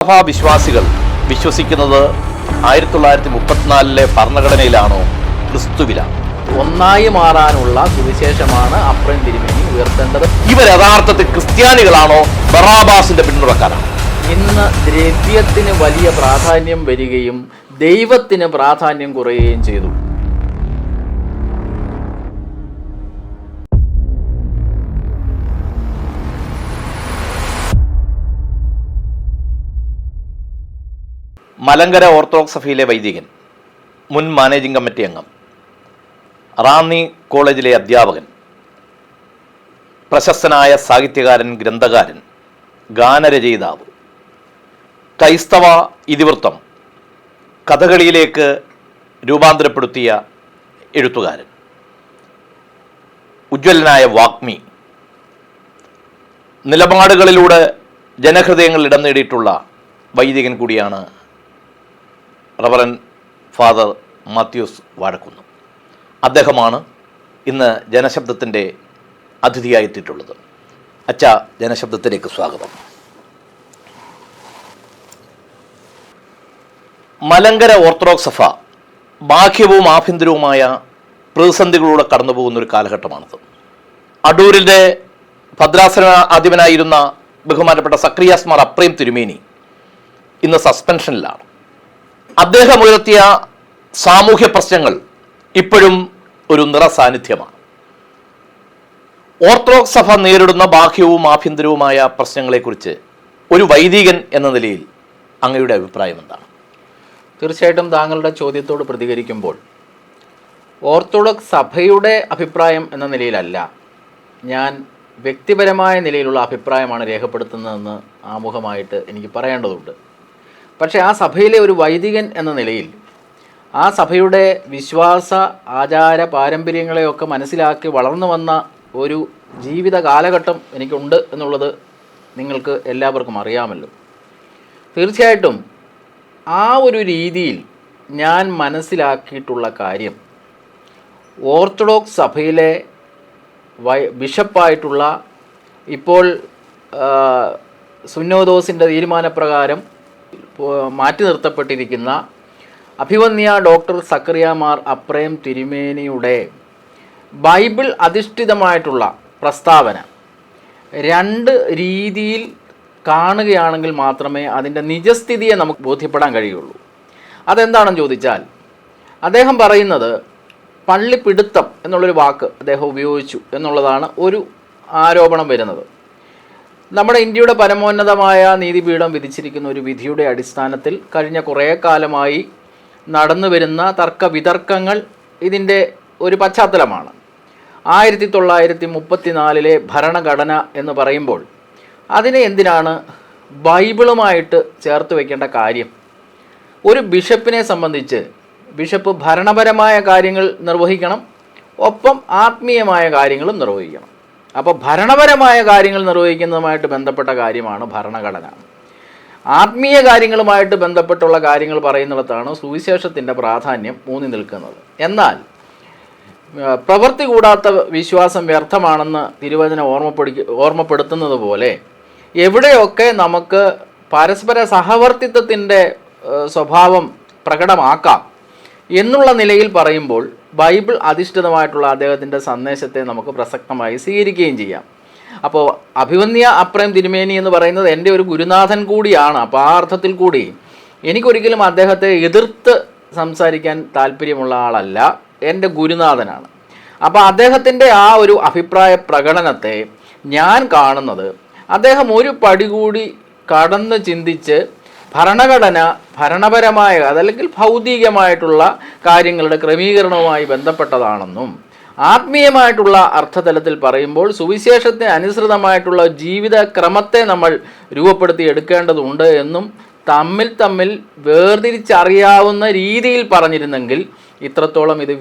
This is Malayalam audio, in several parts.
സഭാ വിശ്വാസികൾ വിശ്വസിക്കുന്നത് 1934 ഭരണഘടനയിലാണോ ക്രിസ്തുവിലാണ്? ഒന്നായി മാറാനുള്ള സുവിശേഷമാണ് അപ്രയം തിരുമേനി ഉയർത്തേണ്ടത്. ഇവർ യഥാർത്ഥത്തിൽ ക്രിസ്ത്യാനികളാണോ ബറാബാസിന്റെ പിന്തുണക്കാരാണ്? ഇന്ന് ദ്രവ്യത്തിന് വലിയ പ്രാധാന്യം വരികയും ദൈവത്തിന് പ്രാധാന്യം കുറയുകയും ചെയ്തു. മലങ്കര ഓർത്തഡോക്സ് സഭയിലെ വൈദികൻ, മുൻ മാനേജിംഗ് കമ്മിറ്റി അംഗം, റാന്നി കോളേജിലെ അധ്യാപകൻ, പ്രശസ്തനായ സാഹിത്യകാരൻ, ഗ്രന്ഥകാരൻ, ഗാനരചയിതാവ്, ക്രൈസ്തവ ഇതിവൃത്തം കഥകളിയിലേക്ക് രൂപാന്തരപ്പെടുത്തിയ എഴുത്തുകാരൻ, ഉജ്ജ്വലനായ വാഗ്മി, നിലപാടുകളിലൂടെ ജനഹൃദയങ്ങളിൽ ഇടം നേടിയിട്ടുള്ള വൈദികൻ കൂടിയാണ് റവറൻ ഫാദർ മാത്യൂസ് വാഴക്കുന്ന്. അദ്ദേഹമാണ് ഇന്ന് ജനശബ്ദത്തിൻ്റെ അതിഥിയായെത്തിയിട്ടുള്ളത്. അച്ഛ, ജനശബ്ദത്തിലേക്ക് സ്വാഗതം. മലങ്കര ഓർത്തഡോക്സ് സഭ ബാഹ്യവും ആഭ്യന്തരവുമായ പ്രതിസന്ധികളിലൂടെ കടന്നു പോകുന്നൊരു കാലഘട്ടമാണിത്. അടൂരിൻ്റെ ഭദ്രാസന ആധിപനായിരുന്ന ബഹുമാനപ്പെട്ട സക്രിയാസ് മാർ അപ്രയം തിരുമേനി ഇന്ന് സസ്പെൻഷനിലാണ്. അദ്ദേഹം ഉയർത്തിയ സാമൂഹ്യ പ്രശ്നങ്ങൾ ഇപ്പോഴും ഒരു നിറസാന്നിധ്യമാണ്. ഓർത്തഡോക്സ് സഭ നേരിടുന്ന ബാഹ്യവും ആഭ്യന്തരവുമായ പ്രശ്നങ്ങളെക്കുറിച്ച് ഒരു വൈദികൻ എന്ന നിലയിൽ അങ്ങയുടെ അഭിപ്രായം എന്താണ്? തീർച്ചയായിട്ടും താങ്കളുടെ ചോദ്യത്തോട് പ്രതികരിക്കുമ്പോൾ ഓർത്തഡോക്സ് സഭയുടെ അഭിപ്രായം എന്ന നിലയിലല്ല, ഞാൻ വ്യക്തിപരമായ നിലയിലുള്ള അഭിപ്രായമാണ് രേഖപ്പെടുത്തുന്നതെന്ന് ആമുഖമായിട്ട് എനിക്ക് പറയേണ്ടതുണ്ട്. പക്ഷേ ആ സഭയിലെ ഒരു വൈദികൻ എന്ന നിലയിൽ ആ സഭയുടെ വിശ്വാസ ആചാര പാരമ്പര്യങ്ങളെയൊക്കെ മനസ്സിലാക്കി വളർന്നു വന്ന ഒരു ജീവിത കാലഘട്ടം എനിക്കുണ്ട് എന്നുള്ളത് നിങ്ങൾക്ക് എല്ലാവർക്കും അറിയാമല്ലോ. തീർച്ചയായിട്ടും ആ ഒരു രീതിയിൽ ഞാൻ മനസ്സിലാക്കിയിട്ടുള്ള കാര്യം, ഓർത്തഡോക്സ് സഭയിലെ ബിഷപ്പായിട്ടുള്ള ഇപ്പോൾ സുന്നോദോസിൻ്റെ തീരുമാനപ്രകാരം മാറ്റി നിർത്തപ്പെട്ടിരിക്കുന്ന അഭിവന്യ ഡോക്ടർ സക്കറിയ മാർ അപ്രയം തിരുമേനിയുടെ ബൈബിൾ അധിഷ്ഠിതമായിട്ടുള്ള പ്രസ്താവന രണ്ട് രീതിയിൽ കാണുകയാണെങ്കിൽ മാത്രമേ അതിൻ്റെ നിജസ്ഥിതിയെ നമുക്ക് ബോധ്യപ്പെടാൻ കഴിയുള്ളൂ. അതെന്താണെന്ന് ചോദിച്ചാൽ, അദ്ദേഹം പറയുന്നത് പള്ളിപ്പിടുത്തം എന്നുള്ളൊരു വാക്ക് അദ്ദേഹം ഉപയോഗിച്ചു എന്നുള്ളതാണ് ഒരു ആരോപണം വരുന്നത്. നമ്മുടെ ഇന്ത്യയുടെ പരമോന്നതമായ നീതിപീഠം വിധിച്ചിരിക്കുന്ന ഒരു വിധിയുടെ അടിസ്ഥാനത്തിൽ കഴിഞ്ഞ കുറേ കാലമായി നടന്നു വരുന്ന തർക്കവിതർക്കങ്ങൾ ഇതിൻ്റെ ഒരു പശ്ചാത്തലമാണ്. 1934 ഭരണഘടന എന്ന് പറയുമ്പോൾ അതിനെ എന്തിനാണ് ബൈബിളുമായിട്ട് ചേർത്ത് വയ്ക്കേണ്ട കാര്യം? ഒരു ബിഷപ്പിനെ സംബന്ധിച്ച് ബിഷപ്പ് ഭരണപരമായ കാര്യങ്ങൾ നിർവഹിക്കണം, ഒപ്പം ആത്മീയമായ കാര്യങ്ങളും നിർവഹിക്കണം. അപ്പോൾ ഭരണപരമായ കാര്യങ്ങൾ നിർവഹിക്കുന്നതുമായിട്ട് ബന്ധപ്പെട്ട കാര്യമാണ് ഭരണഘടന. ആത്മീയ കാര്യങ്ങളുമായിട്ട് ബന്ധപ്പെട്ടുള്ള കാര്യങ്ങൾ പറയുന്നിടത്താണ് സുവിശേഷത്തിൻ്റെ പ്രാധാന്യം ഊന്നി നിൽക്കുന്നത്. എന്നാൽ പ്രവൃത്തി കൂടാത്ത വിശ്വാസം വ്യർത്ഥമാണെന്ന് തിരുവചനം ഓർമ്മപ്പെടുത്തുന്നത് പോലെ എവിടെയൊക്കെ നമുക്ക് പരസ്പര സഹവർത്തിത്വത്തിൻ്റെ സ്വഭാവം പ്രകടമാക്കാം എന്നുള്ള നിലയിൽ പറയുമ്പോൾ ബൈബിൾ അധിഷ്ഠിതമായിട്ടുള്ള അദ്ദേഹത്തിൻ്റെ സന്ദേശത്തെ നമുക്ക് പ്രസക്തമായി സ്വീകരിക്കുകയും ചെയ്യാം. അപ്പോൾ അഭിവന്യ അപ്രയം തിരുമേനി എന്ന് പറയുന്നത് എൻ്റെ ഒരു ഗുരുനാഥൻ കൂടിയാണ്. അപ്പോൾ ആ അർത്ഥത്തിൽ കൂടി എനിക്കൊരിക്കലും അദ്ദേഹത്തെ എതിർത്ത് സംസാരിക്കാൻ താല്പര്യമുള്ള ആളല്ല, എൻ്റെ ഗുരുനാഥനാണ്. അപ്പോൾ അദ്ദേഹത്തിൻ്റെ ആ ഒരു അഭിപ്രായ പ്രകടനത്തെ ഞാൻ കാണുന്നത്, അദ്ദേഹം ഒരു പടി കൂടി കടന്ന് ചിന്തിച്ച് ഭരണഘടന ഭരണപരമായ അതല്ലെങ്കിൽ ഭൗതികമായിട്ടുള്ള കാര്യങ്ങളുടെ ക്രമീകരണവുമായി ബന്ധപ്പെട്ടതാണെന്നും ആത്മീയമായിട്ടുള്ള അർത്ഥതലത്തിൽ പറയുമ്പോൾ സുവിശേഷത്തിന് അനുസൃതമായിട്ടുള്ള ജീവിത ക്രമത്തെ നമ്മൾ രൂപപ്പെടുത്തി എടുക്കേണ്ടതുണ്ട് എന്നും തമ്മിൽ വേർതിരിച്ചറിയാവുന്ന രീതിയിൽ പറഞ്ഞിരുന്നെങ്കിൽ ഇത്രത്തോളം ഇത്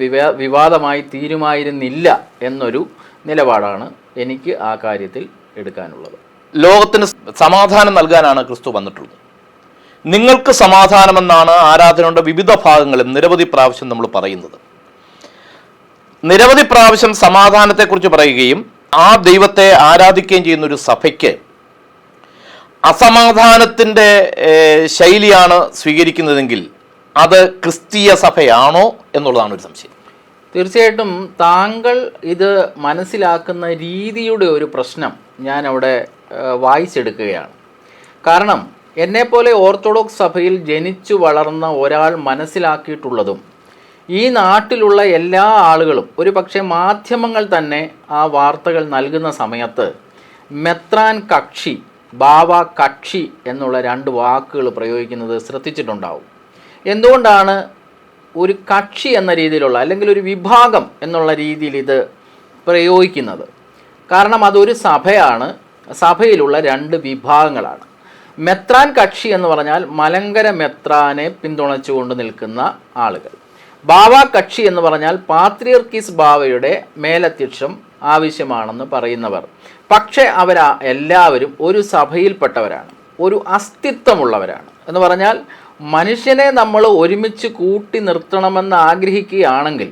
വിവാദമായി തീരുമായിരുന്നില്ല എന്നൊരു നിലപാടാണ് എനിക്ക് ആ കാര്യത്തിൽ എടുക്കാനുള്ളത്. ലോകത്തിന് സമാധാനം നൽകാനാണ് ക്രിസ്തു വന്നിട്ടുള്ളത്. നിങ്ങൾക്ക് സമാധാനമെന്നാണ് ആരാധനയുടെ വിവിധ ഭാഗങ്ങളിൽ നിരവധി പ്രാവശ്യം നമ്മൾ പറയുന്നത്. നിരവധി പ്രാവശ്യം സമാധാനത്തെക്കുറിച്ച് പറയുകയും ആ ദൈവത്തെ ആരാധിക്കുകയും ചെയ്യുന്ന ഒരു സഭയ്ക്ക് അസമാധാനത്തിൻ്റെ ശൈലിയാണ് സ്വീകരിക്കുന്നതെങ്കിൽ അത് ക്രിസ്തീയ സഭയാണോ എന്നുള്ളതാണ് ഒരു സംശയം. തീർച്ചയായിട്ടും താങ്കൾ ഇത് മനസ്സിലാക്കുന്ന രീതിയുടെ ഒരു പ്രശ്നം ഞാൻ അവിടെ വായിച്ചെടുക്കുകയാണ്. കാരണം എന്നെപ്പോലെ ഓർത്തഡോക്സ് സഭയിൽ ജനിച്ചു വളർന്ന ഒരാൾ മനസ്സിലാക്കിയിട്ടുള്ളതും ഈ നാട്ടിലുള്ള എല്ലാ ആളുകളും, ഒരു പക്ഷേ മാധ്യമങ്ങൾ തന്നെ ആ വാർത്തകൾ നൽകുന്ന സമയത്ത് മെത്രാൻ കക്ഷി, ബാവ കക്ഷി എന്നുള്ള രണ്ട് വാക്കുകൾ പ്രയോഗിക്കുന്നത് ശ്രദ്ധിച്ചിട്ടുണ്ടാവും. എന്തുകൊണ്ടാണ് ഒരു കക്ഷി എന്ന രീതിയിലുള്ള, അല്ലെങ്കിൽ ഒരു വിഭാഗം എന്നുള്ള രീതിയിൽ ഇത് പ്രയോഗിക്കുന്നത്? കാരണം അതൊരു സഭയാണ്, സഭയിലുള്ള രണ്ട് വിഭാഗങ്ങളാണ്. മെത്രാൻ കക്ഷി എന്ന് പറഞ്ഞാൽ മലങ്കര മെത്രാനെ പിന്തുണച്ചുകൊണ്ട് നിൽക്കുന്ന ആളുകൾ. ബാവ കക്ഷി എന്ന് പറഞ്ഞാൽ പാത്രിയർക്കീസ് ബാവയുടെ മേലധ്യക്ഷം ആവശ്യമാണെന്ന് പറയുന്നവർ. പക്ഷേ എല്ലാവരും ഒരു സഭയിൽപ്പെട്ടവരാണ്, ഒരു അസ്തിത്വമുള്ളവരാണ്. എന്ന് പറഞ്ഞാൽ മനുഷ്യനെ നമ്മൾ ഒരുമിച്ച് കൂട്ടി നിർത്തണമെന്ന് ആഗ്രഹിക്കുകയാണെങ്കിൽ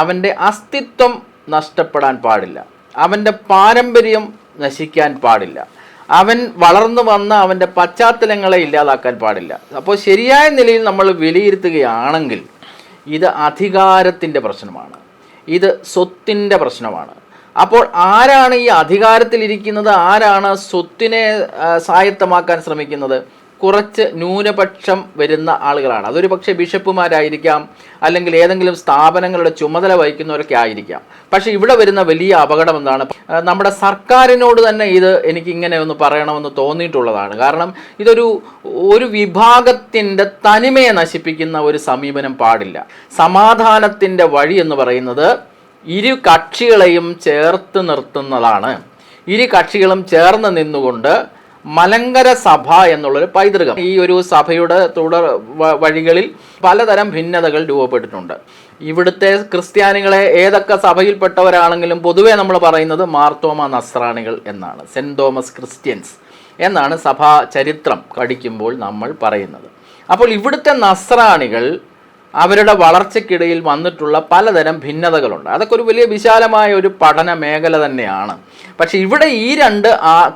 അവൻ്റെ അസ്തിത്വം നഷ്ടപ്പെടാൻ പാടില്ല, അവൻ്റെ പാരമ്പര്യം നശിക്കാൻ പാടില്ല, അവൻ വളർന്നു വന്ന അവൻ്റെ പശ്ചാത്തലങ്ങളെ ഇല്ലാതാക്കാൻ പാടില്ല. അപ്പോൾ ശരിയായ നിലയിൽ നമ്മൾ വിലയിരുത്തുകയാണെങ്കിൽ ഇത് അധികാരത്തിൻ്റെ പ്രശ്നമാണ്, ഇത് സ്വത്തിൻ്റെ പ്രശ്നമാണ്. അപ്പോൾ ആരാണ് ഈ അധികാരത്തിലിരിക്കുന്നത്? ആരാണ് സ്വത്തിനെ സ്വായത്തമാക്കാൻ ശ്രമിക്കുന്നത്? കുറച്ച് ന്യൂനപക്ഷം വരുന്ന ആളുകളാണ്. അതൊരു പക്ഷേ ബിഷപ്പുമാരായിരിക്കാം, അല്ലെങ്കിൽ ഏതെങ്കിലും സ്ഥാപനങ്ങളുടെ ചുമതല വഹിക്കുന്നവരൊക്കെ ആയിരിക്കാം. പക്ഷേ ഇവിടെ വരുന്ന വലിയ അപകടം എന്താണ്? നമ്മുടെ സർക്കാരിനോട് തന്നെ ഇത് എനിക്കിങ്ങനെ ഒന്ന് പറയണമെന്ന് തോന്നിയിട്ടുള്ളതാണ്. കാരണം ഒരു വിഭാഗത്തിൻ്റെ തനിമയെ നശിപ്പിക്കുന്ന ഒരു സമീപനം പാടില്ല. സമാധാനത്തിൻ്റെ വഴി എന്ന് പറയുന്നത് ഇരു കക്ഷികളെയും ചേർത്ത് നിർത്തുന്നതാണ്. ഇരു കക്ഷികളും ചേർന്ന് നിന്നുകൊണ്ട് മലങ്കര സഭ എന്നുള്ളൊരു പൈതൃകം, ഈ ഒരു സഭയുടെ തുടർ വഴികളിൽ പലതരം ഭിന്നതകൾ രൂപപ്പെട്ടിട്ടുണ്ട്. ഇവിടുത്തെ ക്രിസ്ത്യാനികളെ ഏതൊക്കെ സഭയിൽപ്പെട്ടവരാണെങ്കിലും പൊതുവെ നമ്മൾ പറയുന്നത് മാർത്തോമ നസ്രാണികൾ എന്നാണ്, സെൻറ് തോമസ് ക്രിസ്ത്യൻസ് എന്നാണ് സഭാ ചരിത്രം പഠിക്കുമ്പോൾ നമ്മൾ പറയുന്നത്. അപ്പോൾ ഇവിടുത്തെ നസ്രാണികൾ അവരുടെ വളർച്ചയ്ക്കിടയിൽ വന്നിട്ടുള്ള പലതരം ഭിന്നതകളുണ്ട്. അതൊക്കെ ഒരു വലിയ വിശാലമായ ഒരു പഠന മേഖല തന്നെയാണ്. പക്ഷെ ഇവിടെ ഈ രണ്ട്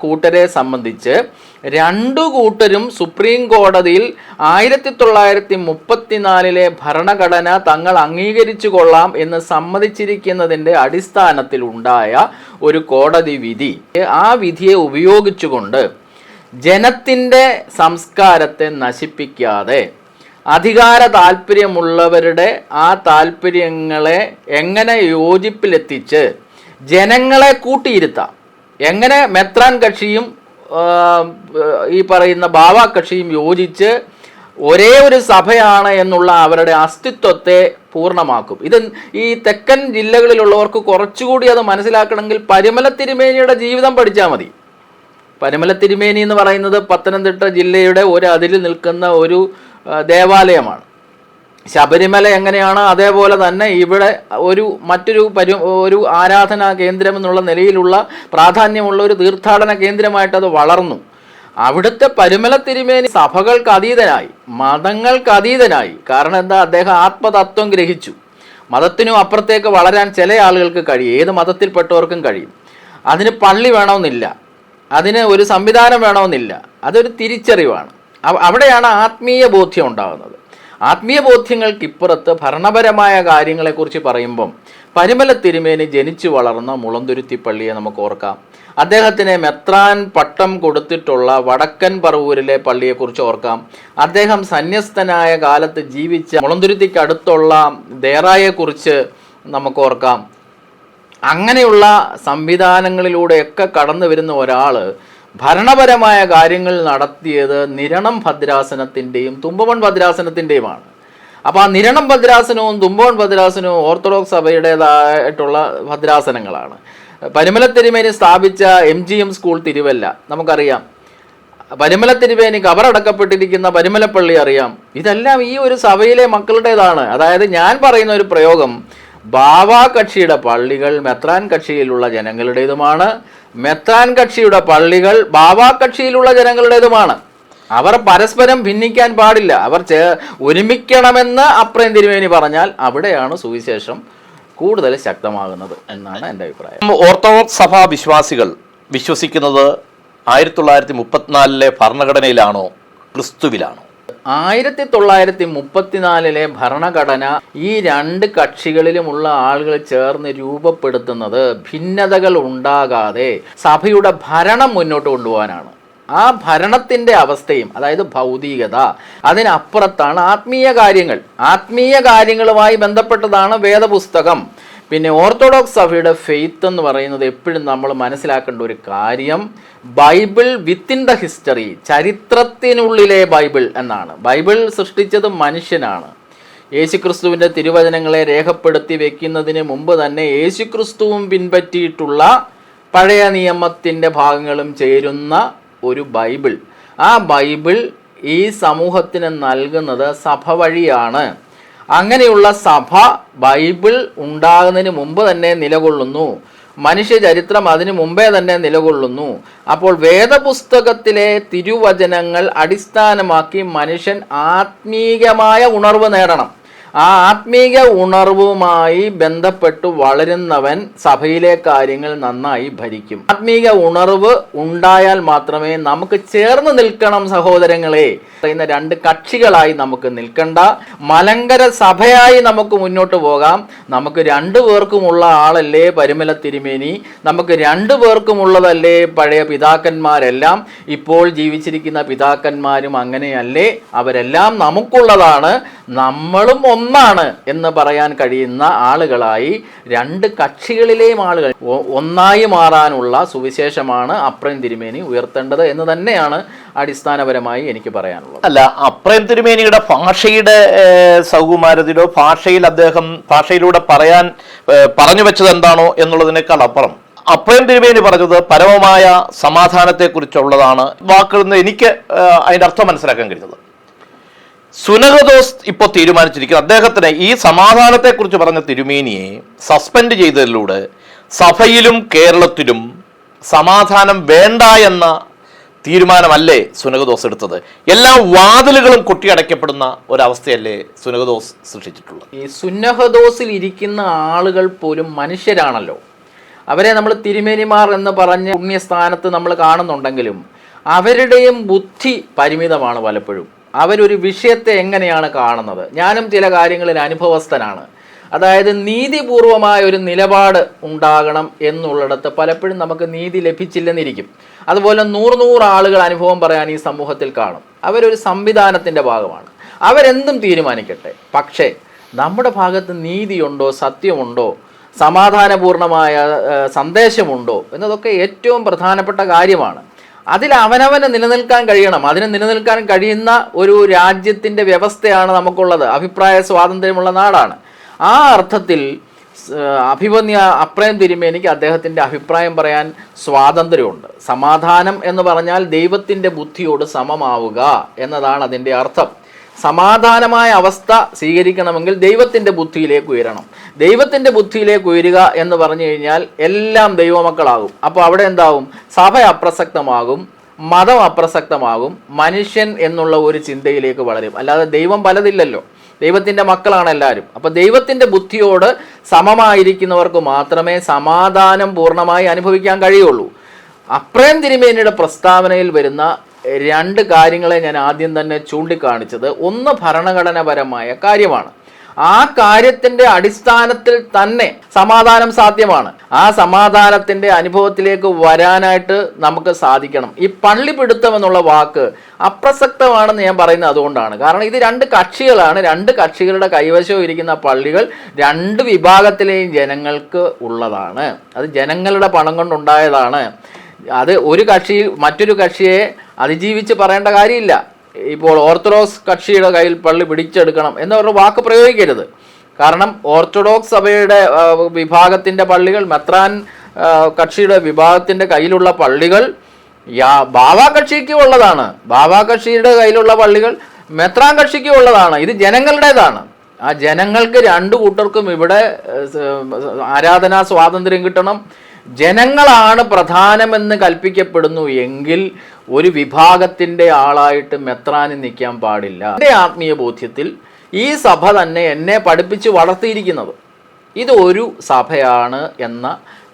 കൂട്ടരെ സംബന്ധിച്ച് രണ്ടു കൂട്ടരും സുപ്രീം കോടതിയിൽ 1934 ഭരണഘടന തങ്ങൾ അംഗീകരിച്ചു കൊള്ളാം എന്ന് സമ്മതിച്ചിരിക്കുന്നതിൻ്റെ അടിസ്ഥാനത്തിൽ ഉണ്ടായ ഒരു കോടതി വിധി, ആ വിധിയെ ഉപയോഗിച്ചുകൊണ്ട് ജനത്തിൻ്റെ സംസ്കാരത്തെ നശിപ്പിക്കാതെ അധികാര താല്പര്യമുള്ളവരുടെ ആ താല്പര്യങ്ങളെ എങ്ങനെ യോജിപ്പിലെത്തിച്ച് ജനങ്ങളെ കൂട്ടിയിരുത്താം, എങ്ങനെ മെത്രാൻ കക്ഷിയും ഈ പറയുന്ന ബാവ കക്ഷിയും യോജിച്ച് ഒരേ ഒരു സഭയാണ് എന്നുള്ള അവരുടെ അസ്തിത്വത്തെ പൂർണ്ണമാക്കും. ഇത് ഈ തെക്കൻ ജില്ലകളിലുള്ളവർക്ക് കുറച്ചുകൂടി അത് മനസ്സിലാക്കണമെങ്കിൽ പരിമല തിരുമേനിയുടെ ജീവിതം പഠിച്ചാൽ മതി. പരിമല തിരുമേനി എന്ന് പറയുന്നത് പത്തനംതിട്ട ജില്ലയുടെ ഒരു അതിരിൽ നിൽക്കുന്ന ഒരു ദേവാലയമാണ്. ശബരിമല എങ്ങനെയാണ് അതേപോലെ തന്നെ ഇവിടെ ഒരു ആരാധനാ കേന്ദ്രം എന്നുള്ള നിലയിലുള്ള പ്രാധാന്യമുള്ള ഒരു തീർത്ഥാടന കേന്ദ്രമായിട്ട് അത് വളർന്നു. അവിടുത്തെ പരിമല തിരുമേനി സഭകൾക്ക് അതീതനായി, മതങ്ങൾക്ക് അതീതനായി. കാരണം എന്താ? അദ്ദേഹം ആത്മതത്വം ഗ്രഹിച്ചു. മതത്തിനും അപ്പുറത്തേക്ക് വളരാൻ ചില ആളുകൾക്ക് കഴിയും, ഏത് മതത്തിൽപ്പെട്ടവർക്കും കഴിയും. അതിന് പള്ളി വേണമെന്നില്ല, അതിന് ഒരു സംവിധാനം വേണമെന്നില്ല, അതൊരു തിരിച്ചറിവാണ്. അവിടെയാണ് ആത്മീയ ബോധ്യം ഉണ്ടാകുന്നത്. ആത്മീയ ബോധ്യങ്ങൾക്കിപ്പുറത്ത് ഭരണപരമായ കാര്യങ്ങളെക്കുറിച്ച് പറയുമ്പം പരിമല തിരുമേനി ജനിച്ചു വളർന്ന മുളന്തുരുത്തി പള്ളിയെ നമുക്ക് ഓർക്കാം. അദ്ദേഹത്തിന് മെത്രാൻ പട്ടം കൊടുത്തിട്ടുള്ള വടക്കൻ പറവൂരിലെ പള്ളിയെക്കുറിച്ച് ഓർക്കാം. അദ്ദേഹം സന്യസ്തനായ കാലത്ത് ജീവിച്ച മുളന്തുരുത്തിക്ക് അടുത്തുള്ള ദേറായെക്കുറിച്ച് നമുക്ക് ഓർക്കാം. അങ്ങനെയുള്ള സംവിധാനങ്ങളിലൂടെയൊക്കെ കടന്നു വരുന്ന ഒരാൾ ഭരണപരമായ കാര്യങ്ങൾ നടത്തിയത് നിരണം ഭദ്രാസനത്തിൻ്റെയും തുമ്പമൺ ഭദ്രാസനത്തിൻ്റെയുമാണ്. അപ്പോൾ ആ നിരണം ഭദ്രാസനവും തുമ്പമൺ ഭദ്രാസനവും ഓർത്തഡോക്സ് സഭയുടേതായിട്ടുള്ള ഭദ്രാസനങ്ങളാണ്. പരിമല തിരുമേനി സ്ഥാപിച്ച MGM സ്കൂൾ തിരുവല്ല നമുക്കറിയാം. പരിമല തിരുമേനി കബറടക്കപ്പെട്ടിരിക്കുന്ന പരിമലപ്പള്ളി അറിയാം. ഇതെല്ലാം ഈ ഒരു സഭയിലെ മക്കളുടേതാണ്. അതായത് ഞാൻ പറയുന്ന ഒരു പ്രയോഗം, ബാവ കക്ഷിയുടെ പള്ളികൾ മെത്രാൻ കക്ഷിയിലുള്ള ജനങ്ങളുടേതുമാണ്, മെത്രാൻ കക്ഷിയുടെ പള്ളികൾ ബാവ കക്ഷിയിലുള്ള ജനങ്ങളുടേതുമാണ്. അവർ പരസ്പരം ഭിന്നിക്കാൻ പാടില്ല, അവർ ഒരുമിക്കണമെന്ന് അപ്രേം തിരുമേനി പറഞ്ഞാൽ അവിടെയാണ് സുവിശേഷം കൂടുതൽ ശക്തമാകുന്നത് എന്നാണ് എൻ്റെ അഭിപ്രായം. ഓർത്തഡോക്സ് സഭാ വിശ്വാസികൾ വിശ്വസിക്കുന്നത് 1934 ഭരണഘടനയിലാണോ ക്രിസ്തുവിലാണോ? 1934 ഭരണഘടന ഈ രണ്ട് കക്ഷികളിലുമുള്ള ആളുകൾ ചേർന്ന് രൂപപ്പെടുത്തുന്നത് ഭിന്നതകൾ ഉണ്ടാകാതെ സഭയുടെ ഭരണം മുന്നോട്ട് കൊണ്ടുപോകാനാണ്. ആ ഭരണത്തിൻ്റെ അവസ്ഥയും, അതായത് ഭൗതികത, അതിനപ്പുറത്താണ് ആത്മീയ കാര്യങ്ങൾ. ആത്മീയ കാര്യങ്ങളുമായി ബന്ധപ്പെട്ടതാണ് വേദപുസ്തകം. പിന്നെ ഓർത്തഡോക്സ് സഭയുടെ ഫെയ്ത്ത് എന്ന് പറയുന്നത് എപ്പോഴും നമ്മൾ മനസ്സിലാക്കേണ്ട ഒരു കാര്യം, ബൈബിൾ വിത്തിൻ ദ ഹിസ്റ്ററി, ചരിത്രത്തിനുള്ളിലെ ബൈബിൾ എന്നാണ്. ബൈബിൾ സൃഷ്ടിച്ചത് മനുഷ്യനാണ്. യേശുക്രിസ്തുവിൻ്റെ തിരുവചനങ്ങളെ രേഖപ്പെടുത്തി വെക്കുന്നതിന് മുമ്പ് തന്നെ യേശുക്രിസ്തുവും പിൻപറ്റിയിട്ടുള്ള പഴയ നിയമത്തിൻ്റെ ഭാഗങ്ങളും ചേരുന്ന ഒരു ബൈബിൾ. ആ ബൈബിൾ ഈ സമൂഹത്തിന് നൽകുന്നത് സഭ വഴിയാണ്. അങ്ങനെയുള്ള സഭ ബൈബിൾ ഉണ്ടാകുന്നതിന് മുമ്പ് തന്നെ നിലകൊള്ളുന്നു. മനുഷ്യ ചരിത്രം അതിനു മുമ്പേ തന്നെ നിലകൊള്ളുന്നു. അപ്പോൾ വേദപുസ്തകത്തിലെ തിരുവചനങ്ങൾ അടിസ്ഥാനമാക്കി മനുഷ്യൻ ആത്മീകമായ ഉണർവ് നേടണം. ആ ആത്മീക ഉണർവുമായി ബന്ധപ്പെട്ട് വളരുന്നവൻ സഭയിലെ കാര്യങ്ങൾ നന്നായി ഭരിക്കും. ആത്മീക ഉണർവ് ഉണ്ടായാൽ മാത്രമേ നമുക്ക് ചേർന്ന് നിൽക്കണം സഹോദരങ്ങളെ. പറയുന്ന രണ്ട് കക്ഷികളായി നമുക്ക് നിൽക്കണ്ട, മലങ്കര സഭയായി നമുക്ക് മുന്നോട്ട് പോകാം. നമുക്ക് രണ്ടു പേർക്കുമുള്ള ആളല്ലേ പരിമല തിരുമേനി, നമുക്ക് രണ്ടു പേർക്കുമുള്ളതല്ലേ പഴയ പിതാക്കന്മാരെല്ലാം, ഇപ്പോൾ ജീവിച്ചിരിക്കുന്ന പിതാക്കന്മാരും അങ്ങനെയല്ലേ, അവരെല്ലാം നമുക്കുള്ളതാണ്, നമ്മളും ഒന്നാണ് എന്ന് പറയാൻ കഴിയുന്ന ആളുകളായി രണ്ട് കക്ഷികളിലെയും ആളുകൾ ഒന്നായി മാറാനുള്ള സുവിശേഷമാണ് അപ്രയം തിരുമേനി ഉയർത്തേണ്ടത് എന്ന് തന്നെയാണ് അടിസ്ഥാനപരമായി എനിക്ക് പറയാനുള്ളത്. അല്ല, അപ്രയം തിരുമേനിയുടെ ഭാഷയുടെ സൗകുമാരത്തിലോ അദ്ദേഹം ഭാഷയിലൂടെ പറഞ്ഞു വെച്ചത് എന്താണോ എന്നുള്ളതിനേക്കാൾ അപ്പുറം അപ്രയം തിരുമേനി പറഞ്ഞത് പരമമായ സമാധാനത്തെക്കുറിച്ചുള്ളതാണ് വാക്കുകളിൽ നിന്ന് എനിക്ക് അതിൻ്റെ അർത്ഥം മനസ്സിലാക്കാൻ കഴിയുന്നത്. സുനഹദോസ് ഇപ്പോൾ തീരുമാനിച്ചിരിക്കുന്നത് അദ്ദേഹത്തിന് ഈ സമാധാനത്തെക്കുറിച്ച് പറഞ്ഞ തിരുമേനിയെ സസ്പെൻഡ് ചെയ്തതിലൂടെ സഭയിലും കേരളത്തിലും സമാധാനം വേണ്ട എന്ന തീരുമാനമല്ലേ സുനഹദോസ് എടുത്തത്? എല്ലാ വാതിലുകളും കൊട്ടിയടയ്ക്കപ്പെടുന്ന ഒരവസ്ഥയല്ലേ സുനഹദോസ് സൃഷ്ടിച്ചിട്ടുള്ളത്? ഈ സുന്നഹദോസിൽ ഇരിക്കുന്ന ആളുകൾ പോലും മനുഷ്യരാണല്ലോ. അവരെ നമ്മൾ തിരുമേനിമാർ എന്ന് പറഞ്ഞ് പുണ്യസ്ഥാനത്ത് നമ്മൾ കാണുന്നുണ്ടെങ്കിലും അവരുടെയും ബുദ്ധി പരിമിതമാണ് പലപ്പോഴും. അവരൊരു വിഷയത്തെ എങ്ങനെയാണ് കാണുന്നത്? ഞാനും ചില കാര്യങ്ങളിൽ അനുഭവസ്ഥനാണ്. അതായത് നീതിപൂർവമായ ഒരു നിലപാട് ഉണ്ടാകണം എന്നുള്ളിടത്ത് പലപ്പോഴും നമുക്ക് നീതി ലഭിച്ചില്ലെന്നിരിക്കും. അതുപോലെ 100 ആളുകൾ അനുഭവം പറയാൻ ഈ സമൂഹത്തിൽ കാണും. അവരൊരു സംവിധാനത്തിൻ്റെ ഭാഗമാണ്, അവരെന്തും തീരുമാനിക്കട്ടെ. പക്ഷേ നമ്മുടെ ഭാഗത്ത് നീതിയുണ്ടോ, സത്യമുണ്ടോ, സമാധാനപൂർണമായ സന്ദേശമുണ്ടോ എന്നതൊക്കെ ഏറ്റവും പ്രധാനപ്പെട്ട കാര്യമാണ്. അതിൽ അവനവന് നിലനിൽക്കാൻ കഴിയണം. അതിന് നിലനിൽക്കാൻ കഴിയുന്ന ഒരു രാജ്യത്തിൻ്റെ വ്യവസ്ഥയാണ് നമുക്കുള്ളത്. അഭിപ്രായ സ്വാതന്ത്ര്യമുള്ള നാടാണ്. ആ അർത്ഥത്തിൽ അഭിമന്യ അപ്രയം തിരുമേനിക്ക് അദ്ദേഹത്തിൻ്റെ അഭിപ്രായം പറയാൻ സ്വാതന്ത്ര്യമുണ്ട്. സമാധാനം എന്ന് പറഞ്ഞാൽ ദൈവത്തിൻ്റെ ബുദ്ധിയോട് സമമാവുക എന്നതാണ് അതിൻ്റെ അർത്ഥം. സമാധാനമായ അവസ്ഥ സ്വീകരിക്കണമെങ്കിൽ ദൈവത്തിൻ്റെ ബുദ്ധിയിലേക്ക് ഉയരണം. ദൈവത്തിൻ്റെ ബുദ്ധിയിലേക്ക് ഉയരുക എന്ന് പറഞ്ഞു കഴിഞ്ഞാൽ എല്ലാം ദൈവമക്കളാകും. അപ്പോൾ അവിടെ എന്താവും? സഭ അപ്രസക്തമാകും, മതം അപ്രസക്തമാകും, മനുഷ്യൻ എന്നുള്ള ഒരു ചിന്തയിലേക്ക് വളരും. അല്ലാതെ ദൈവം പലതില്ലല്ലോ, ദൈവത്തിൻ്റെ മക്കളാണ് എല്ലാവരും. അപ്പോൾ ദൈവത്തിൻ്റെ ബുദ്ധിയോട് സമമായിരിക്കുന്നവർക്ക് മാത്രമേ സമാധാനം പൂർണ്ണമായി അനുഭവിക്കാൻ കഴിയുള്ളൂ. അപ്രയം തിരുമേനിയുടെ പ്രസ്താവനയിൽ വരുന്ന രണ്ട് കാര്യങ്ങളെ ഞാൻ ആദ്യം തന്നെ ചൂണ്ടിക്കാണിച്ചത്, ഒന്ന് ഭരണഘടനാപരമായ കാര്യമാണ്. ആ കാര്യത്തിൻ്റെ അടിസ്ഥാനത്തിൽ തന്നെ സമാധാനം സാധ്യമാണ്. ആ സമാധാനത്തിൻ്റെ അനുഭവത്തിലേക്ക് വരാനായിട്ട് നമുക്ക് സാധിക്കണം. ഈ പള്ളിപിടുത്തം എന്നുള്ള വാക്ക് അപ്രസക്തമാണെന്ന് ഞാൻ പറയുന്നത് അതുകൊണ്ടാണ്. കാരണം ഇത് രണ്ട് കക്ഷികളാണ്. രണ്ട് കക്ഷികളുടെ കൈവശവും ഇരിക്കുന്ന പള്ളികൾ രണ്ട് വിഭാഗത്തിലെയും ജനങ്ങൾക്ക് ഉള്ളതാണ്. അത് ജനങ്ങളുടെ പണം കൊണ്ടുണ്ടായതാണ്. അത് ഒരു കക്ഷി മറ്റൊരു കക്ഷിയെ അതിജീവിച്ച് പറയേണ്ട കാര്യമില്ല. ഇപ്പോൾ ഓർത്തഡോക്സ് കക്ഷിയുടെ കയ്യിൽ പള്ളി പിടിച്ചെടുക്കണം എന്നവരുടെ വാക്ക് പ്രയോഗിക്കരുത്. കാരണം ഓർത്തഡോക്സ് സഭയുടെ വിഭാഗത്തിൻ്റെ പള്ളികൾ, മെത്രാൻ കക്ഷിയുടെ വിഭാഗത്തിൻ്റെ കയ്യിലുള്ള പള്ളികൾ ബാവാ കക്ഷിക്ക് ഉള്ളതാണ്. ബാവാ കക്ഷിയുടെ കയ്യിലുള്ള പള്ളികൾ മെത്രാൻ കക്ഷിക്ക് ഉള്ളതാണ്. ഇത് ജനങ്ങളുടേതാണ്. ആ ജനങ്ങൾക്ക് രണ്ടു കൂട്ടർക്കും ഇവിടെ ആരാധനാ സ്വാതന്ത്ര്യം കിട്ടണം. ജനങ്ങളാണ് പ്രധാനമെന്ന് കൽപ്പിക്കപ്പെടുന്നു എങ്കിൽ ഒരു വിഭാഗത്തിൻ്റെ ആളായിട്ട് മെത്രാന് നിൽക്കാൻ പാടില്ല. എൻ്റെ ആത്മീയ ബോധ്യത്തിൽ ഈ സഭ തന്നെ എന്നെ പഠിപ്പിച്ച് വളർത്തിയിരിക്കുന്നത് ഇത് ഒരു സഭയാണ് എന്ന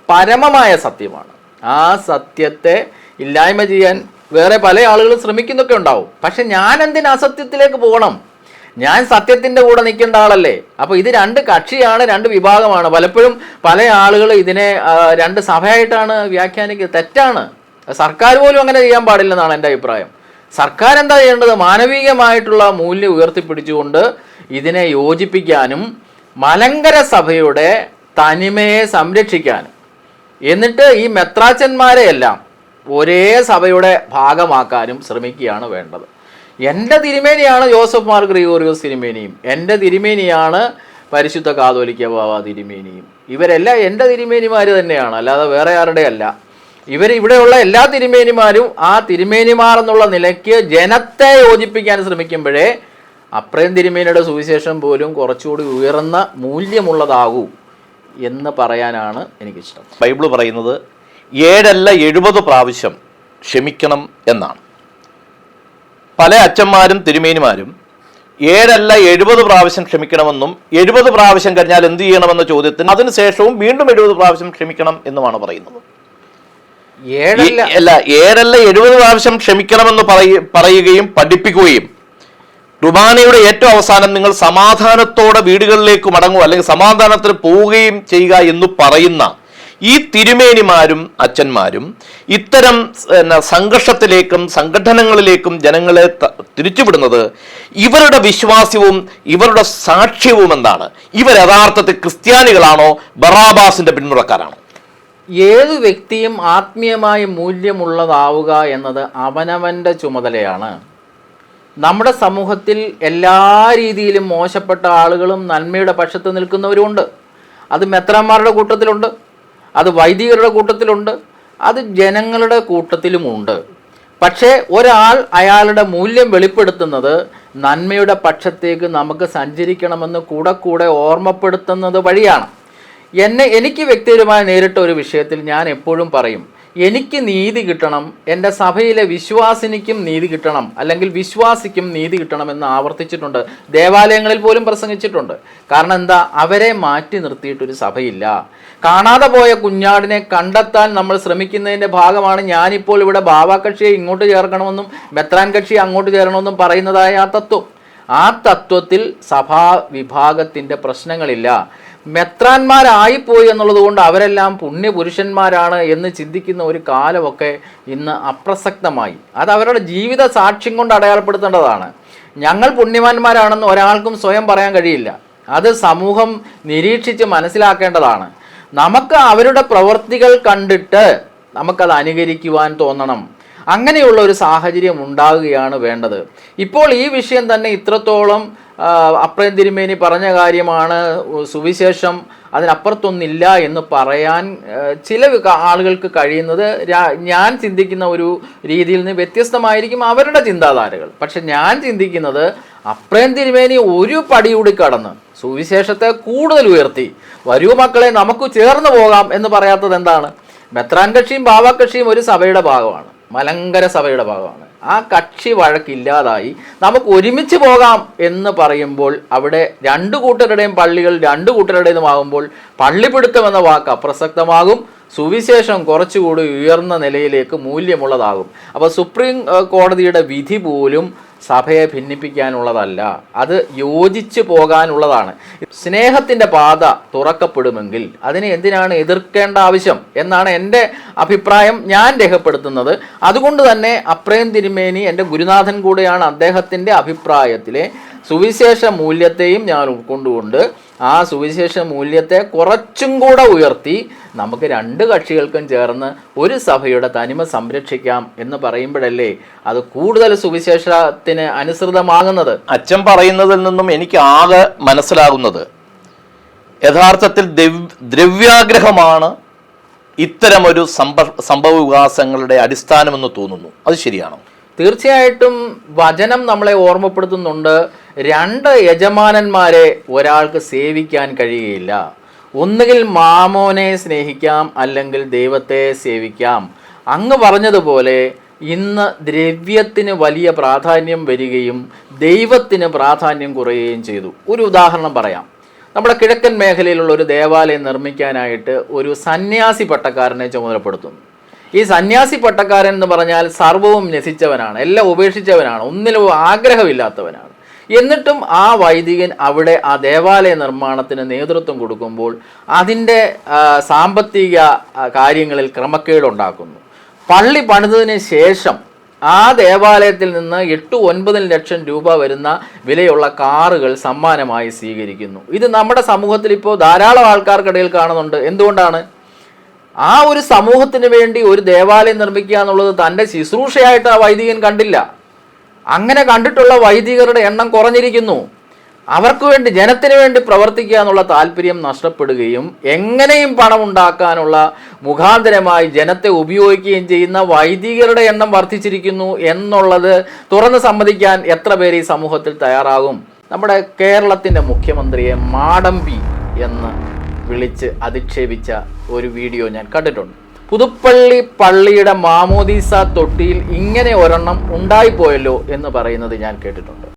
പരമമായ സത്യമാണ്. ആ സത്യത്തെ ഇല്ലായ്മ ചെയ്യാൻ വേറെ പല ആളുകളും ശ്രമിക്കുന്നൊക്കെ ഉണ്ടാവും. പക്ഷെ ഞാൻ എന്തിന് അസത്യത്തിലേക്ക് പോകണം? ഞാൻ സത്യത്തിൻ്റെ കൂടെ നിൽക്കേണ്ട ആളല്ലേ? അപ്പോൾ ഇത് രണ്ട് കക്ഷിയാണ്, രണ്ട് വിഭാഗമാണ്. പലപ്പോഴും പല ആളുകൾ ഇതിനെ രണ്ട് സഭയായിട്ടാണ് വ്യാഖ്യാനിക്കുന്നത്. തെറ്റാണ്. സർക്കാർ പോലും അങ്ങനെ ചെയ്യാൻ പാടില്ലെന്നാണ് എൻ്റെ അഭിപ്രായം. സർക്കാർ എന്താ ചെയ്യേണ്ടത്? മാനവികമായിട്ടുള്ള മൂല്യം ഉയർത്തിപ്പിടിച്ചുകൊണ്ട് ഇതിനെ യോജിപ്പിക്കാനും മലങ്കര സഭയുടെ തനിമയെ സംരക്ഷിക്കാനും, എന്നിട്ട് ഈ മെത്രാച്ചന്മാരെയെല്ലാം ഒരേ സഭയുടെ ഭാഗമാക്കാനും ശ്രമിക്കുകയാണ് വേണ്ടത്. എൻ്റെ തിരുമേനിയാണ് ജോസഫ് മാർ ഗ്രിഗോറിയോസ് തിരുമേനിയും, എൻ്റെ തിരുമേനിയാണ് പരിശുദ്ധ കാതോലിക്ക ബാവ തിരുമേനിയും. ഇവരെല്ലാം എൻ്റെ തിരുമേനിമാർ തന്നെയാണ്, അല്ലാതെ വേറെ ആരുടെ അല്ല. ഇവിടെയുള്ള എല്ലാ തിരുമേനിമാരും ആ തിരുമേനിമാർ എന്നുള്ള നിലയ്ക്ക് ജനത്തെ യോജിപ്പിക്കാൻ ശ്രമിക്കുമ്പോഴേ അപ്രയം തിരുമേനിയുടെ സുവിശേഷം പോലും കുറച്ചുകൂടി ഉയർന്ന മൂല്യമുള്ളതാകൂ എന്ന് പറയാനാണ് എനിക്കിഷ്ടം. ബൈബിൾ പറയുന്നത് 7 അല്ല 70 പ്രാവശ്യം ക്ഷമിക്കണം എന്നാണ്. പല അച്ഛന്മാരും തിരുമേനിമാരും 7 അല്ല 70 പ്രാവശ്യം ക്ഷമിക്കണമെന്നും 70 പ്രാവശ്യം കഴിഞ്ഞാൽ എന്ത് ചെയ്യണമെന്ന ചോദ്യത്തിന് അതിനുശേഷവും വീണ്ടും 70 പ്രാവശ്യം ക്ഷമിക്കണം എന്നുമാണ് പറയുന്നത്. 7 അല്ല 70 പ്രാവശ്യം ക്ഷമിക്കണമെന്ന് പറയുകയും പഠിപ്പിക്കുകയും കുർബാനയുടെ ഏറ്റവും അവസാനം നിങ്ങൾ സമാധാനത്തോടെ വീടുകളിലേക്ക് മടങ്ങുക അല്ലെങ്കിൽ സമാധാനത്തിന് പോവുകയും ചെയ്യുക എന്ന് പറയുന്ന ഈ തിരുമേനിമാരും അച്ഛന്മാരും ഇത്തരം സംഘർഷത്തിലേക്കും സംഘടനകളിലേക്കും ജനങ്ങളെ തിരിച്ചുവിടുന്നത് ഇവരുടെ വിശ്വാസ്യവും ഇവരുടെ സാക്ഷ്യവും എന്താണ്? ഇവർ യഥാർത്ഥത്തിൽ ക്രിസ്ത്യാനികളാണോ ബറാബാസിന്റെ പിന്മുറക്കാരാണോ? ഏതു വ്യക്തിയും ആത്മീയമായ മൂല്യമുള്ളതാവുക എന്നത് അവനവൻ്റെ ചുമതലയാണ്. നമ്മുടെ സമൂഹത്തിൽ എല്ലാ രീതിയിലും മോശപ്പെട്ട ആളുകളും നന്മയുടെ പക്ഷത്ത് നിൽക്കുന്നവരുമുണ്ട്. അത് മെത്രാന്മാരുടെ കൂട്ടത്തിലുണ്ട്, അത് വൈദികരുടെ കൂട്ടത്തിലുണ്ട്, അത് ജനങ്ങളുടെ കൂട്ടത്തിലുമുണ്ട്. പക്ഷേ ഒരാൾ അയാളുടെ മൂല്യം വെളിപ്പെടുത്തുന്നത് നന്മയുടെ പക്ഷത്തേക്ക് നമുക്ക് സഞ്ചരിക്കണമെന്ന് കൂടെ ഓർമ്മപ്പെടുത്തുന്നത് വഴിയാണ്. എനിക്ക് വ്യക്തിപരമായി നേരിട്ട ഒരു വിഷയത്തിൽ ഞാൻ എപ്പോഴും പറയും, എനിക്ക് നീതി കിട്ടണം, എൻ്റെ സഭയിലെ വിശ്വാസിനിക്കും നീതി കിട്ടണം, അല്ലെങ്കിൽ വിശ്വാസിക്കും നീതി കിട്ടണമെന്ന് ആവർത്തിച്ചിട്ടുണ്ട്. ദേവാലയങ്ങളിൽ പോലും പ്രസംഗിച്ചിട്ടുണ്ട്. കാരണം എന്താ? അവരെ മാറ്റി നിർത്തിയിട്ടൊരു സഭയില്ല. കാണാതെ പോയ കുഞ്ഞാടിനെ കണ്ടെത്താൻ നമ്മൾ ശ്രമിക്കുന്നതിൻ്റെ ഭാഗമാണ് ഞാനിപ്പോൾ ഇവിടെ ബാവാ കക്ഷിയെ ഇങ്ങോട്ട് ചേർക്കണമെന്നും മെത്രാൻ കക്ഷിയെ അങ്ങോട്ട് ചേർക്കണമെന്നും പറയുന്നതായ ആ തത്വം. ആ തത്വത്തിൽ സഭാ വിഭാഗത്തിൻ്റെ പ്രശ്നങ്ങളില്ല. മെത്രാന്മാരായിപ്പോയി എന്നുള്ളത് കൊണ്ട് അവരെല്ലാം പുണ്യപുരുഷന്മാരാണ് എന്ന് ചിന്തിക്കുന്ന ഒരു കാലമൊക്കെ ഇന്ന് അപ്രസക്തമായി. അത് അവരുടെ ജീവിത സാക്ഷ്യം കൊണ്ട് അടയാളപ്പെടുത്തേണ്ടതാണ്. ഞങ്ങൾ പുണ്യവാന്മാരാണെന്ന് ഒരാൾക്കും സ്വയം പറയാൻ കഴിയില്ല. അത് സമൂഹം നിരീക്ഷിച്ച് മനസ്സിലാക്കേണ്ടതാണ്. നമുക്ക് അവരുടെ പ്രവൃത്തികൾ കണ്ടിട്ട് നമുക്കത് അനുകരിക്കുവാൻ തോന്നണം. അങ്ങനെയുള്ള ഒരു സാഹചര്യം ഉണ്ടാകുകയാണ് വേണ്ടത്. ഇപ്പോൾ ഈ വിഷയം തന്നെ ഇത്രത്തോളം അപ്രയം തിരുമേനി പറഞ്ഞ കാര്യമാണ്, സുവിശേഷം അതിനപ്പുറത്തൊന്നില്ല എന്ന് പറയാൻ ചില ആളുകൾക്ക് കഴിയുന്നത് ഞാൻ ചിന്തിക്കുന്ന ഒരു രീതിയിൽ നിന്ന് വ്യത്യസ്തമായിരിക്കും അവരുടെ ചിന്താധാരകൾ. പക്ഷെ ഞാൻ ചിന്തിക്കുന്നത് അപ്രയം തിരുമേനി ഒരു പടി കൂടി കടന്ന് സുവിശേഷത്തെ കൂടുതൽ ഉയർത്തി വരൂ മക്കളെ നമുക്ക് ചേർന്ന് പോകാം എന്ന് പറയാത്തത് എന്താണ്? മെത്രാൻ കക്ഷിയും ബാവാ കക്ഷിയും ഒരു സഭയുടെ ഭാഗമാണ്, മലങ്കര സഭയുടെ ഭാഗമാണ്. ആ കക്ഷി വഴക്കില്ലാതായി നമുക്ക് ഒരുമിച്ച് പോകാം എന്ന് പറയുമ്പോൾ അവിടെ രണ്ടു കൂട്ടരുടെയും പള്ളികൾ രണ്ടു കൂട്ടരുടേതുമാകുമ്പോൾ പള്ളിപ്പിടുത്തം എന്ന വാക്ക് അപ്രസക്തമാകും. സുവിശേഷം കുറച്ചുകൂടി ഉയർന്ന നിലയിലേക്ക് മൂല്യമുള്ളതാകും. അപ്പോൾ സുപ്രീം കോടതിയുടെ വിധി പോലും സഭയെ ഭിന്നിപ്പിക്കാനുള്ളതല്ല, അത് യോജിച്ച് പോകാനുള്ളതാണ്. സ്നേഹത്തിൻ്റെ പാത തുറക്കപ്പെടുമെങ്കിൽ അതിനെ എന്തിനാണ് എതിർക്കേണ്ട ആവശ്യം എന്നാണ് എൻ്റെ അഭിപ്രായം ഞാൻ രേഖപ്പെടുത്തുന്നത്. അതുകൊണ്ട് തന്നെ അപ്രയം തിരുമേനി എൻ്റെ ഗുരുനാഥൻ കൂടെയാണ്. അദ്ദേഹത്തിൻ്റെ അഭിപ്രായത്തിലെ സുവിശേഷ മൂല്യത്തെയും ഞാൻ ഉൾക്കൊണ്ടുകൊണ്ട് ആ സുവിശേഷ മൂല്യത്തെ കുറച്ചും കൂടെ ഉയർത്തി നമുക്ക് രണ്ട് കക്ഷികൾക്കും ചേർന്ന് ഒരു സഭയുടെ തനിമ സംരക്ഷിക്കാം എന്ന് പറയുമ്പോഴല്ലേ അത് കൂടുതൽ സുവിശേഷത്തിന് അനുസൃതമാകുന്നത്. അച്ഛൻ പറയുന്നതിൽ നിന്നും എനിക്ക് ആകെ മനസ്സിലാകുന്നത് യഥാർത്ഥത്തിൽ ദ്രവ്യാഗ്രഹമാണ് ഇത്തരമൊരു സംഭവ വികാസങ്ങളുടെ അടിസ്ഥാനമെന്ന് തോന്നുന്നു. അത് ശരിയാണോ? തീർച്ചയായിട്ടും വചനം നമ്മളെ ഓർമ്മപ്പെടുത്തുന്നുണ്ട്, രണ്ട് യജമാനന്മാരെ ഒരാൾക്ക് സേവിക്കാൻ കഴിയുകയില്ല. ഒന്നുകിൽ മാമോനെ സ്നേഹിക്കാം, അല്ലെങ്കിൽ ദൈവത്തെ സേവിക്കാം. അങ്ങ് പറഞ്ഞതുപോലെ ഇന്ന് ദ്രവ്യത്തിന് വലിയ പ്രാധാന്യം വരികയും ദൈവത്തിന് പ്രാധാന്യം കുറയുകയും ചെയ്തു. ഒരു ഉദാഹരണം പറയാം. നമ്മുടെ കിഴക്കൻ മേഖലയിലുള്ള ഒരു ദേവാലയം നിർമ്മിക്കാനായിട്ട് ഒരു സന്യാസി പട്ടക്കാരനെ ചുമതലപ്പെടുത്തുന്നു. ഈ സന്യാസി പട്ടക്കാരൻ എന്ന് പറഞ്ഞാൽ സർവവും നശിച്ചവനാണ്, എല്ലാം ഉപേക്ഷിച്ചവനാണ്, ഒന്നിലും ആഗ്രഹമില്ലാത്തവനാണ്. എന്നിട്ടും ആ വൈദികൻ അവിടെ ആ ദേവാലയ നിർമ്മാണത്തിന് നേതൃത്വം കൊടുക്കുമ്പോൾ അതിൻ്റെ സാമ്പത്തിക കാര്യങ്ങളിൽ ക്രമക്കേടുണ്ടാക്കുന്നു. പള്ളി പണിതതിന് ശേഷം ആ ദേവാലയത്തിൽ നിന്ന് 8-9 ലക്ഷം രൂപ വരുന്ന വിലയുള്ള കാറുകൾ സമ്മാനമായി സ്വീകരിക്കുന്നു. ഇത് നമ്മുടെ സമൂഹത്തിൽ ഇപ്പോൾ ധാരാളം ആൾക്കാർക്കിടയിൽ കാണുന്നുണ്ട്. എന്തുകൊണ്ടാണ്? ആ ഒരു സമൂഹത്തിന് വേണ്ടി ഒരു ദേവാലയം നിർമ്മിക്കുക എന്നുള്ളത് തൻ്റെ ശുശ്രൂഷയായിട്ട് ആ വൈദികൻ കണ്ടില്ല. അങ്ങനെ കണ്ടിട്ടുള്ള വൈദികരുടെ എണ്ണം കുറഞ്ഞിരിക്കുന്നു. അവർക്ക് വേണ്ടി, ജനത്തിന് വേണ്ടി പ്രവർത്തിക്കുക എന്നുള്ള താല്പര്യം നഷ്ടപ്പെടുകയും എങ്ങനെയും പണം ഉണ്ടാക്കാനുള്ള മുഖാന്തരമായി ജനത്തെ ഉപയോഗിക്കുകയും ചെയ്യുന്ന വൈദികരുടെ എണ്ണം വർദ്ധിച്ചിരിക്കുന്നു എന്നുള്ളത് തുറന്ന് സമ്മതിക്കാൻ എത്ര പേര് ഈ സമൂഹത്തിൽ തയ്യാറാകും? നമ്മുടെ കേരളത്തിൻ്റെ മുഖ്യമന്ത്രിയെ മാടമ്പി എന്ന് വിളിച്ച് അധിക്ഷേപിച്ച ഒരു വീഡിയോ ഞാൻ കണ്ടിട്ടുണ്ട്. പുതുപ്പള്ളി പള്ളിയുടെ മാമോദീസ തൊട്ടിയിൽ ഇങ്ങനെ ഒരെണ്ണം ഉണ്ടായിപ്പോയല്ലോ എന്ന് പറയുന്നത് ഞാൻ കേട്ടിട്ടുണ്ട്.